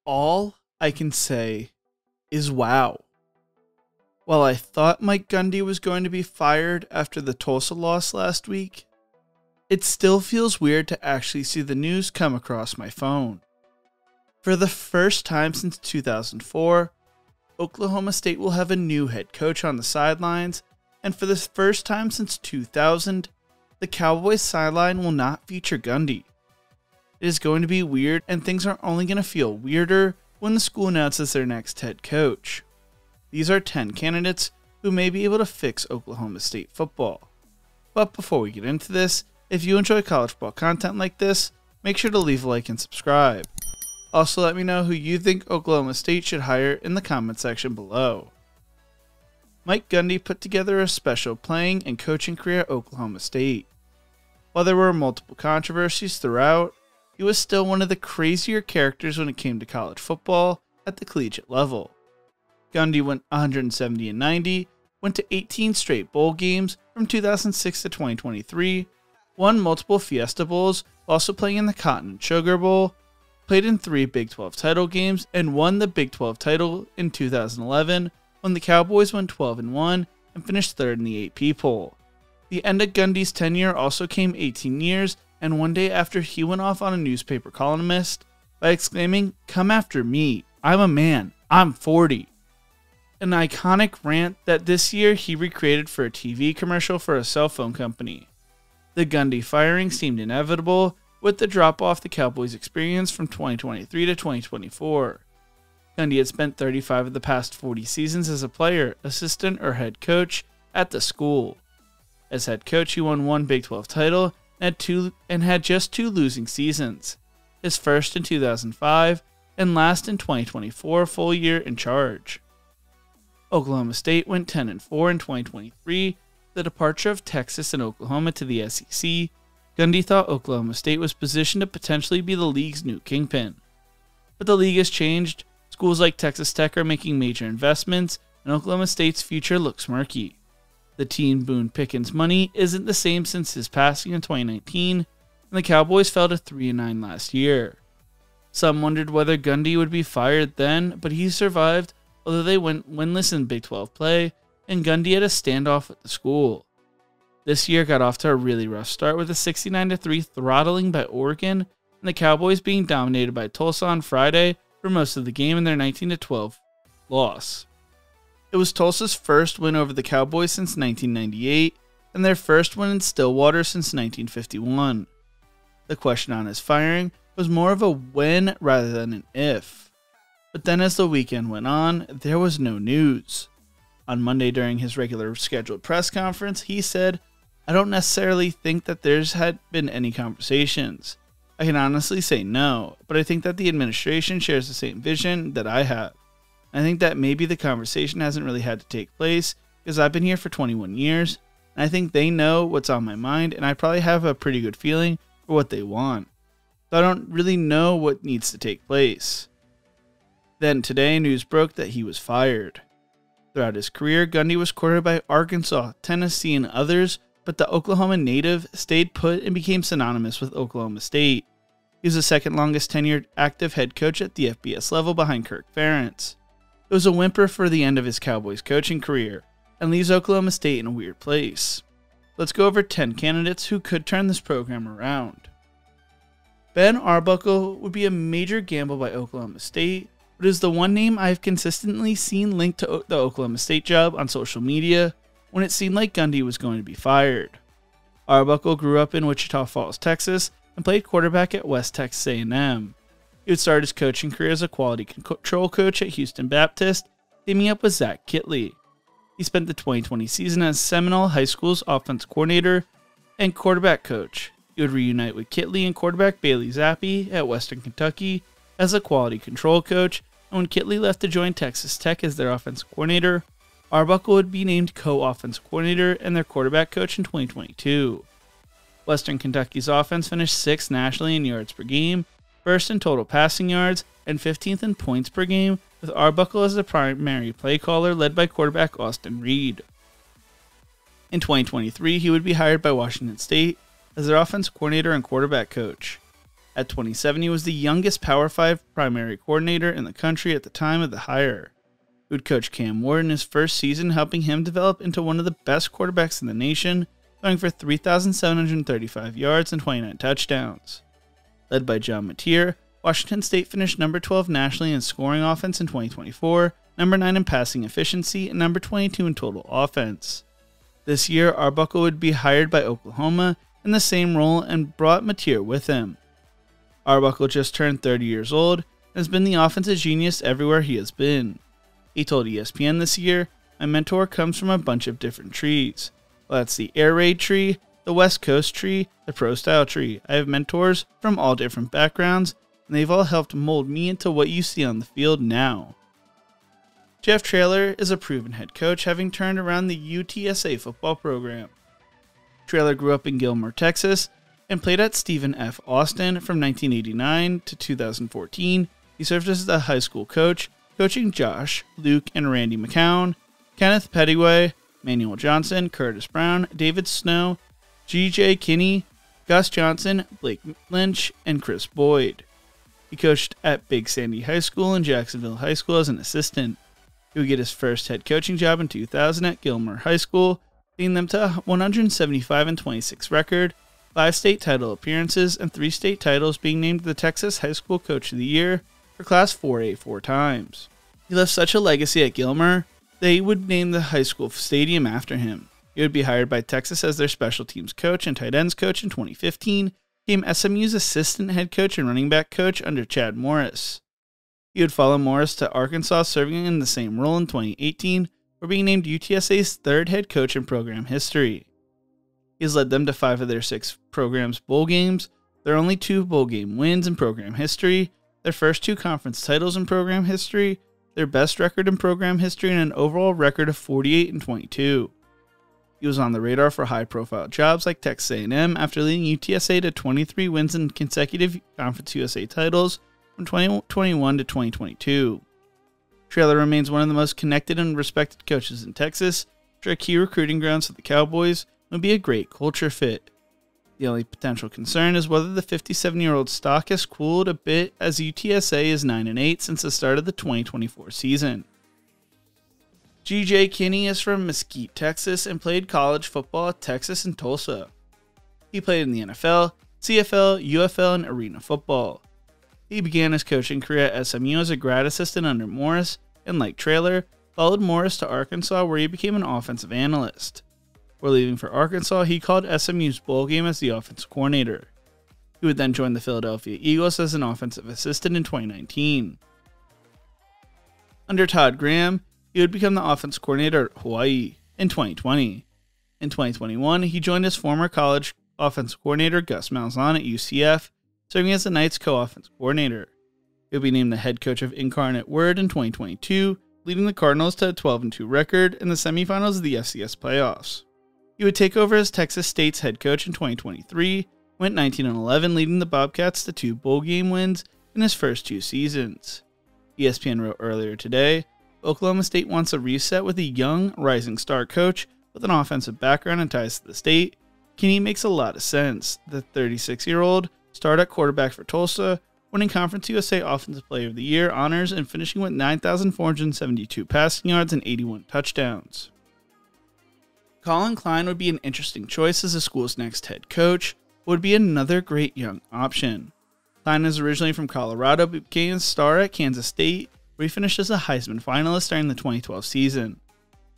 all I can say is wow. While I thought Mike Gundy was going to be fired after the Tulsa loss last week, it still feels weird to actually see the news come across my phone. For the first time since 2004, Oklahoma State will have a new head coach on the sidelines, and for the first time since 2000, the Cowboys sideline will not feature Gundy. It is going to be weird, and things are only going to feel weirder when the school announces their next head coach. These are 10 candidates who may be able to fix Oklahoma State football. But before we get into this, if you enjoy college football content like this, make sure to leave a like and subscribe. Also, let me know who you think Oklahoma State should hire in the comment section below. Mike Gundy put together a special playing and coaching career at Oklahoma State. While there were multiple controversies throughout, he was still one of the crazier characters when it came to college football at the collegiate level. Gundy went 170-90, went to 18 straight bowl games from 2006 to 2023, won multiple Fiesta Bowls, also playing in the Cotton and Sugar Bowl, played in 3 Big 12 title games, and won the Big 12 title in 2011 when the Cowboys went 12-1 and finished 3rd in the AP poll. The end of Gundy's tenure also came 18 years and one day after he went off on a newspaper columnist by exclaiming, "Come after me, I'm a man, I'm 40." An iconic rant that this year he recreated for a TV commercial for a cell phone company. The Gundy firing seemed inevitable with the drop-off the Cowboys experienced from 2023 to 2024. Gundy had spent 35 of the past 40 seasons as a player, assistant, or head coach at the school. As head coach, he won 1 Big 12 title and had just 2 losing seasons, his first in 2005 and last in 2024 full year in charge. Oklahoma State went 10-4 in 2023. The departure of Texas and Oklahoma to the SEC, Gundy thought Oklahoma State was positioned to potentially be the league's new kingpin. But the league has changed. Schools like Texas Tech are making major investments, and Oklahoma State's future looks murky. The teen Boone Pickens money isn't the same since his passing in 2019, and the Cowboys fell to 3-9 last year. Some wondered whether Gundy would be fired then, but he survived, although they went winless in Big 12 play, and Gundy had a standoff with the school. This year got off to a really rough start with a 69-3 throttling by Oregon, and the Cowboys being dominated by Tulsa on Friday for most of the game in their 19-12 loss. It was Tulsa's first win over the Cowboys since 1998, and their first win in Stillwater since 1951. The question on his firing was more of a when rather than an if. But then as the weekend went on, there was no news. On Monday during his regular scheduled press conference, he said, "I don't necessarily think that there's had been any conversations. I can honestly say no, but I think that the administration shares the same vision that I have. I think that maybe the conversation hasn't really had to take place because I've been here for 21 years, and I think they know what's on my mind, and I probably have a pretty good feeling for what they want. So I don't really know what needs to take place." Then today, news broke that he was fired. Throughout his career, Gundy was courted by Arkansas, Tennessee, and others, but the Oklahoma native stayed put and became synonymous with Oklahoma State. He was the second longest tenured active head coach at the FBS level behind Kirk Ferentz. It was a whimper for the end of his Cowboys coaching career, and leaves Oklahoma State in a weird place. Let's go over 10 candidates who could turn this program around. Ben Arbuckle would be a major gamble by Oklahoma State, but is the one name I've consistently seen linked to the Oklahoma State job on social media when it seemed like Gundy was going to be fired. Arbuckle grew up in Wichita Falls, Texas, and played quarterback at West Texas A&M. He would start his coaching career as a quality control coach at Houston Baptist, teaming up with Zach Kittley. He spent the 2020 season as Seminole High School's offense coordinator and quarterback coach. He would reunite with Kittley and quarterback Bailey Zappi at Western Kentucky as a quality control coach, and when Kittley left to join Texas Tech as their offensive coordinator, Arbuckle would be named co-offensive coordinator and their quarterback coach in 2022. Western Kentucky's offense finished 6th nationally in yards per game, 1st in total passing yards, and 15th in points per game, with Arbuckle as the primary play caller led by quarterback Austin Reed. In 2023, he would be hired by Washington State as their offensive coordinator and quarterback coach. At 27, he was the youngest Power 5 primary coordinator in the country at the time of the hire, who would coach Cam Ward in his first season, helping him develop into one of the best quarterbacks in the nation, throwing for 3,735 yards and 29 touchdowns. Led by John Mateer, Washington State finished number 12 nationally in scoring offense in 2024, number 9 in passing efficiency, and number 22 in total offense. This year, Arbuckle would be hired by Oklahoma in the same role and brought Mateer with him. Arbuckle just turned 30 years old and has been the offensive genius everywhere he has been. He told ESPN this year, "My mentor comes from a bunch of different trees. Well, that's the Air Raid tree, the West Coast tree, the Pro Style tree. I have mentors from all different backgrounds, and they've all helped mold me into what you see on the field now." Jeff Traylor is a proven head coach, having turned around the UTSA football program. Traylor grew up in Gilmer, Texas, and played at Stephen F. Austin from 1989 to 2014. He served as the high school coach, coaching Josh, Luke, and Randy McCown, Kenneth Pettigway, Manuel Johnson, Curtis Brown, David Snow, G.J. Kinney, Gus Johnson, Blake Lynch, and Chris Boyd. He coached at Big Sandy High School and Jacksonville High School as an assistant. He would get his first head coaching job in 2000 at Gilmer High School, leading them to a 175-26 record, 5 state title appearances, and 3 state titles, being named the Texas High School Coach of the Year for Class 4A 4 times. He left such a legacy at Gilmer, they would name the high school stadium after him. He would be hired by Texas as their special teams coach and tight ends coach in 2015, became SMU's assistant head coach and running back coach under Chad Morris. He would follow Morris to Arkansas, serving in the same role in 2018, for being named UTSA's 3rd head coach in program history. He has led them to 5 of their 6 program's bowl games, their only 2 bowl game wins in program history, their first 2 conference titles in program history, their best record in program history, and an overall record of 48-22. He was on the radar for high-profile jobs like Texas A&M after leading UTSA to 23 wins in consecutive Conference USA titles from 2021 to 2022. Traylor remains one of the most connected and respected coaches in Texas, after a key recruiting grounds for the Cowboys, would be a great culture fit. The only potential concern is whether the 57-year-old stock has cooled a bit, as UTSA is 9-8 since the start of the 2024 season. G.J. Kinney is from Mesquite, Texas, and played college football at Texas and Tulsa. He played in the NFL, CFL, UFL, and arena football. He began his coaching career at SMU as a grad assistant under Morris, and like Traylor, followed Morris to Arkansas, where he became an offensive analyst. Before leaving for Arkansas, he called SMU's bowl game as the offensive coordinator. He would then join the Philadelphia Eagles as an offensive assistant in 2019. Under Todd Graham, he would become the offensive coordinator at Hawaii in 2020. In 2021, he joined his former college offensive coordinator Gus Malzahn at UCF, serving as the Knights co-offensive coordinator. He would be named the head coach of Incarnate Word in 2022, leading the Cardinals to a 12-2 record in the semifinals of the FCS playoffs. He would take over as Texas State's head coach in 2023, went 19-11, leading the Bobcats to 2 bowl game wins in his first 2 seasons. ESPN wrote earlier today, Oklahoma State wants a reset with a young, rising star coach with an offensive background and ties to the state. Kinney makes a lot of sense. The 36-year-old started at quarterback for Tulsa, winning Conference USA Offensive Player of the Year honors and finishing with 9,472 passing yards and 81 touchdowns. Colin Klein would be an interesting choice as the school's next head coach, but would be another great young option. Klein is originally from Colorado, but became a star at Kansas State, where he finished as a Heisman finalist during the 2012 season.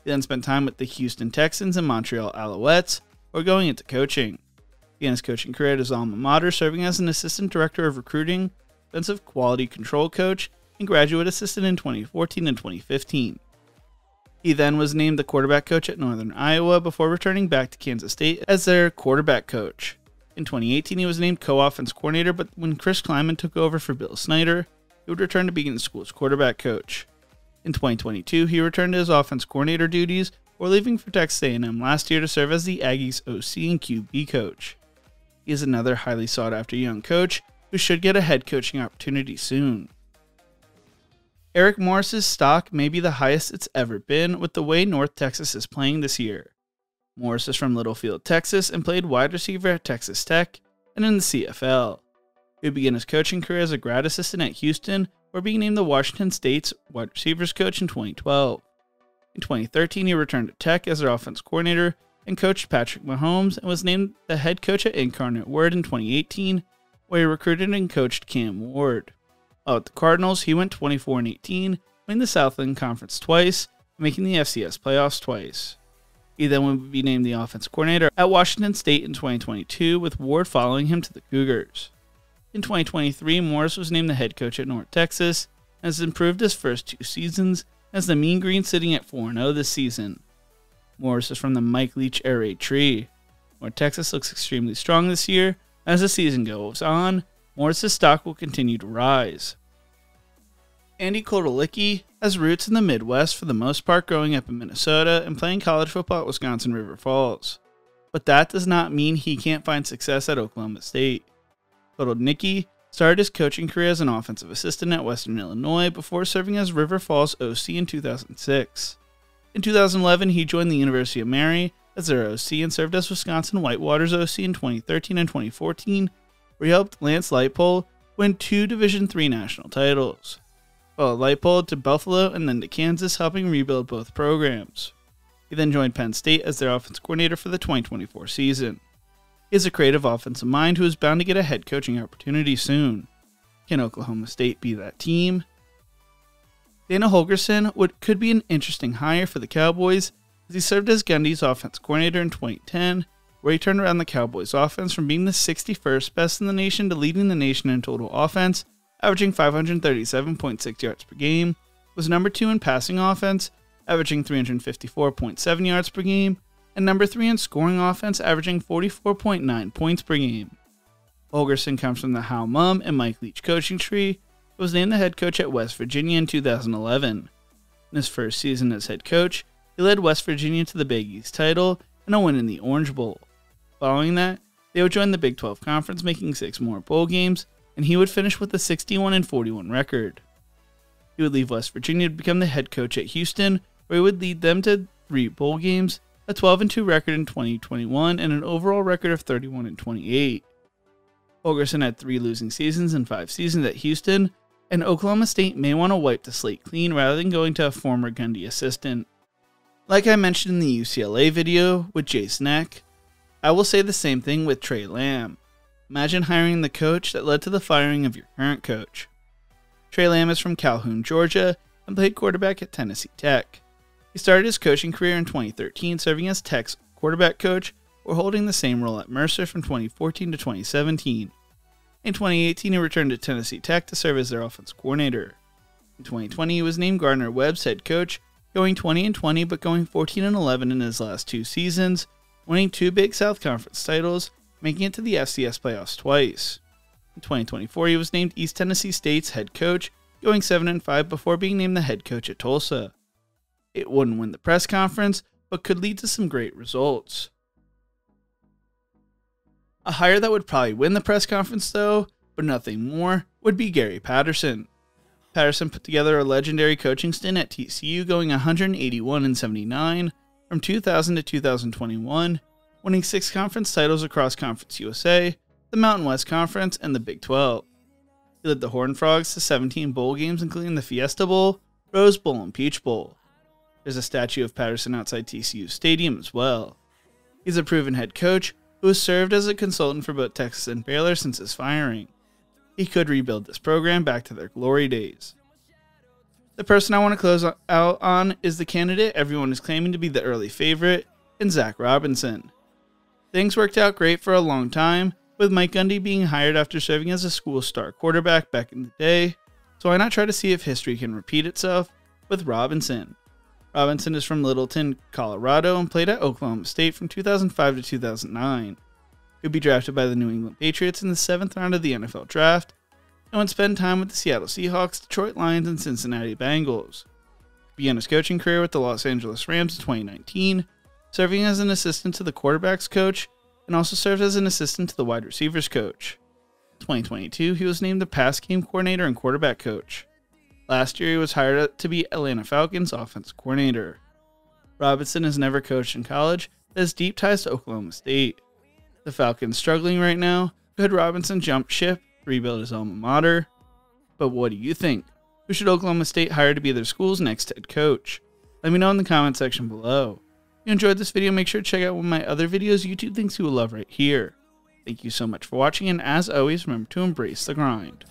He then spent time with the Houston Texans and Montreal Alouettes, before going into coaching. He began his coaching career at his alma mater, serving as an assistant director of recruiting, offensive quality control coach, and graduate assistant in 2014 and 2015. He then was named the quarterback coach at Northern Iowa before returning back to Kansas State as their quarterback coach. In 2018, he was named co-offense coordinator, but when Chris Klieman took over for Bill Snyder, he would return to being the school's quarterback coach. In 2022, he returned to his offense coordinator duties before leaving for Texas A&M last year to serve as the Aggies' OC and QB coach. He is another highly sought-after young coach who should get a head coaching opportunity soon. Eric Morris's stock may be the highest it's ever been with the way North Texas is playing this year. Morris is from Littlefield, Texas, and played wide receiver at Texas Tech and in the CFL. He would begin his coaching career as a grad assistant at Houston, before being named the Washington State's wide receivers coach in 2012. In 2013, he returned to Tech as their offense coordinator and coached Patrick Mahomes, and was named the head coach at Incarnate Word in 2018, where he recruited and coached Cam Ward. While at the Cardinals, he went 24-18, winning the Southland Conference twice, and making the FCS playoffs twice. He then would be named the offense coordinator at Washington State in 2022, with Ward following him to the Cougars. In 2023, Morris was named the head coach at North Texas, and has improved his first 2 seasons, as the Mean Green sitting at 4-0 this season. Morris is from the Mike Leach Air Raid tree. North Texas looks extremely strong this year. As the season goes on, Morris' stock will continue to rise. Andy Kotelicki has roots in the Midwest, for the most part growing up in Minnesota and playing college football at Wisconsin River Falls. But that does not mean he can't find success at Oklahoma State. Kotelicki started his coaching career as an offensive assistant at Western Illinois before serving as River Falls OC in 2006. In 2011, he joined the University of Mary as their OC and served as Wisconsin Whitewater's OC in 2013 and 2014, where he helped Lance Leipold win 2 Division III national titles. Followed Leipold to Buffalo and then to Kansas, helping rebuild both programs. He then joined Penn State as their offense coordinator for the 2024 season. He is a creative offensive mind who is bound to get a head coaching opportunity soon. Can Oklahoma State be that team? Dana Holgorsen could be an interesting hire for the Cowboys, as he served as Gundy's offense coordinator in 2010, where he turned around the Cowboys' offense from being the 61st best in the nation to leading the nation in total offense, averaging 537.6 yards per game, was number 2 in passing offense, averaging 354.7 yards per game, and number 3 in scoring offense, averaging 44.9 points per game. Holgorsen comes from the Hal Mumm and Mike Leach coaching tree, but was named the head coach at West Virginia in 2011. In his first season as head coach, he led West Virginia to the Big East title and a win in the Orange Bowl. Following that, they would join the Big 12 Conference, making 6 more bowl games, and he would finish with a 61-41 record. He would leave West Virginia to become the head coach at Houston, where he would lead them to 3 bowl games, a 12-2 record in 2021, and an overall record of 31-28. Holgorsen had 3 losing seasons and 5 seasons at Houston, and Oklahoma State may want to wipe the slate clean rather than going to a former Gundy assistant. Like I mentioned in the UCLA video with Jason Eck, I will say the same thing with Trey Lamb. Imagine hiring the coach that led to the firing of your current coach. Trey Lamb is from Calhoun, Georgia, and played quarterback at Tennessee Tech. He started his coaching career in 2013, serving as Tech's quarterback coach, or holding the same role at Mercer from 2014 to 2017. In 2018, he returned to Tennessee Tech to serve as their offense coordinator. In 2020, he was named Gardner-Webb's head coach, going 20-20 but going 14-11 in his last 2 seasons, winning 2 Big South Conference titles, making it to the FCS playoffs twice. In 2024, he was named East Tennessee State's head coach, going 7-5 before being named the head coach at Tulsa. It wouldn't win the press conference, but could lead to some great results. A hire that would probably win the press conference though, but nothing more, would be Gary Patterson. Patterson put together a legendary coaching stint at TCU, going 181-79 from 2000 to 2021, winning 6 conference titles across Conference USA, the Mountain West Conference, and the Big 12. He led the Horned Frogs to 17 bowl games, including the Fiesta Bowl, Rose Bowl, and Peach Bowl. There's a statue of Patterson outside TCU Stadium as well. He's a proven head coach who has served as a consultant for both Texas and Baylor since his firing. He could rebuild this program back to their glory days. The person I want to close out on is the candidate everyone is claiming to be the early favorite, in Zach Robinson. Things worked out great for a long time, with Mike Gundy being hired after serving as a school star quarterback back in the day, so why not try to see if history can repeat itself with Robinson. Robinson is from Littleton, Colorado, and played at Oklahoma State from 2005 to 2009. He would be drafted by the New England Patriots in the 7th round of the NFL Draft, and would spend time with the Seattle Seahawks, Detroit Lions, and Cincinnati Bengals. He began his coaching career with the Los Angeles Rams in 2019, serving as an assistant to the quarterback's coach, and also served as an assistant to the wide receivers coach. In 2022, he was named the pass game coordinator and quarterback coach. Last year, he was hired to be Atlanta Falcons' offensive coordinator. Robinson has never coached in college, but has deep ties to Oklahoma State. The Falcons struggling right now. Could Robinson jump ship to rebuild his alma mater. But what do you think? Who should Oklahoma State hire to be their school's next head coach? Let me know in the comment section below. If you enjoyed this video, make sure to check out one of my other videos YouTube thinks you will love right here. Thank you so much for watching, and as always, remember to embrace the grind.